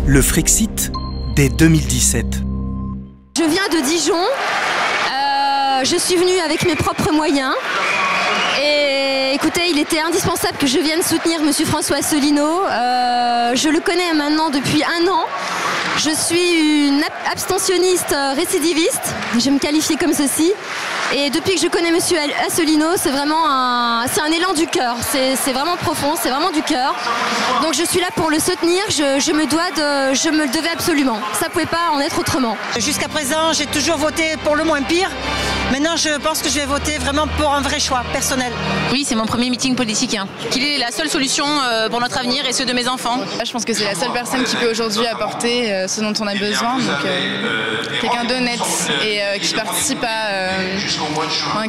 Le Frexit dès 2017. Je viens de Dijon, je suis venue avec mes propres moyens et écoutez, il était indispensable que je vienne soutenir monsieur François Asselineau. Je le connais maintenant depuis 1 an. Je suis une abstentionniste récidiviste, je me qualifie comme ceci. Et depuis que je connais monsieur Asselineau, c'est vraiment un élan du cœur, c'est vraiment profond, c'est vraiment du cœur. Donc je suis là pour le soutenir, je me le devais absolument. Ça ne pouvait pas en être autrement. Jusqu'à présent, j'ai toujours voté pour le moins pire. Maintenant, je pense que je vais voter vraiment pour un vrai choix personnel. Oui, c'est mon premier meeting politique. Qu'il est la seule solution pour notre avenir et ceux de mes enfants. Je pense que c'est la seule personne qui peut aujourd'hui apporter ce dont on a besoin. Donc, quelqu'un d'honnête et qui participe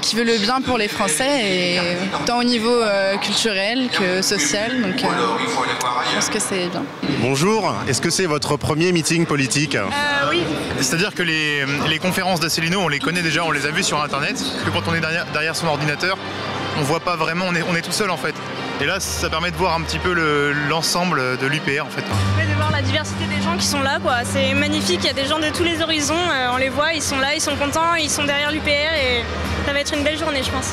qui veut le bien pour les Français, et tant au niveau culturel que social. Donc, je pense que c'est bien. Bonjour, est-ce que c'est votre premier meeting politique? Oui. C'est-à-dire que les conférences d'Asselineau, on les connaît déjà, on les a vues sur Internet, que quand on est derrière son ordinateur, on voit pas vraiment, on est tout seul en fait. Et là, ça permet de voir un petit peu l'ensemble de l'UPR en fait. De voir la diversité des gens qui sont là, quoi. C'est magnifique, il y a des gens de tous les horizons, on les voit, ils sont là, ils sont contents, ils sont derrière l'UPR et ça va être une belle journée, je pense.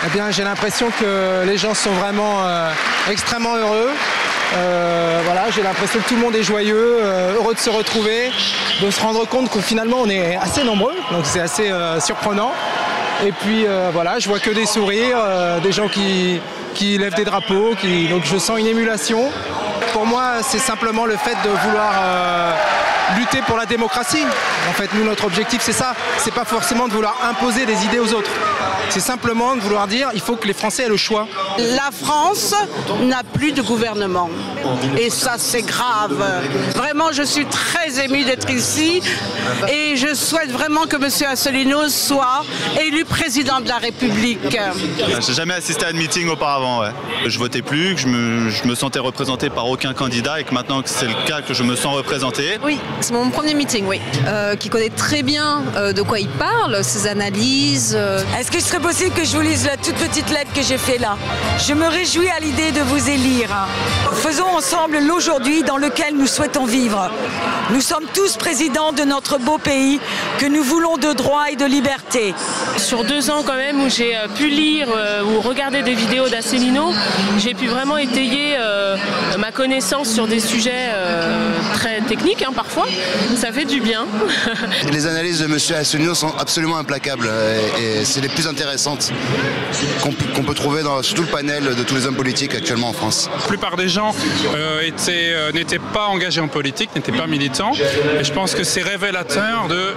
Eh bien, j'ai l'impression que les gens sont vraiment extrêmement heureux. Voilà, j'ai l'impression que tout le monde est joyeux, heureux de se retrouver, de se rendre compte que finalement on est assez nombreux, donc c'est assez surprenant. Et puis voilà, je vois que des sourires, des gens qui lèvent des drapeaux, donc je sens une émulation. Pour moi, c'est simplement le fait de vouloir lutter pour la démocratie. En fait, nous, notre objectif, c'est ça. C'est pas forcément de vouloir imposer des idées aux autres. C'est simplement de vouloir dire il faut que les Français aient le choix. La France n'a plus de gouvernement. Et ça, c'est grave. Vraiment, je suis très émue d'être ici. Et je souhaite vraiment que M. Asselineau soit élu président de la République. J'ai jamais assisté à un meeting auparavant. Ouais. Je votais plus, que je me sentais représenté par aucun candidat, et que maintenant que c'est le cas, que je me sens représenté. Oui, c'est mon premier meeting, oui. Qui connaît très bien de quoi il parle, ses analyses. Est-ce que ce serait possible que je vous lise la toute petite lettre que j'ai faite là? Je me réjouis à l'idée de vous élire. Faisons ensemble l'aujourd'hui dans lequel nous souhaitons vivre. Nous sommes tous présidents de notre beau pays que nous voulons de droit et de liberté. Sur 2 ans quand même où j'ai pu lire ou regarder des vidéos d'Asselineau, j'ai pu vraiment étayer ma connaissance sur des sujets très techniques parfois. Ça fait du bien. Les analyses de M. Asselineau sont absolument implacables et c'est les plus intéressantes qu'on peut trouver sur tout le panel de tous les hommes politiques actuellement en France. La plupart des gens n'étaient pas engagés en politique, n'étaient pas militants, et je pense que c'est révélateur de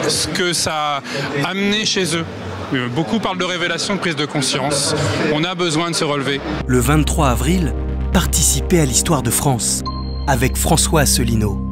ce que ça a amené chez eux. Beaucoup parlent de révélation, de prise de conscience. On a besoin de se relever. Le 23 avril, participez à l'histoire de France avec François Asselineau.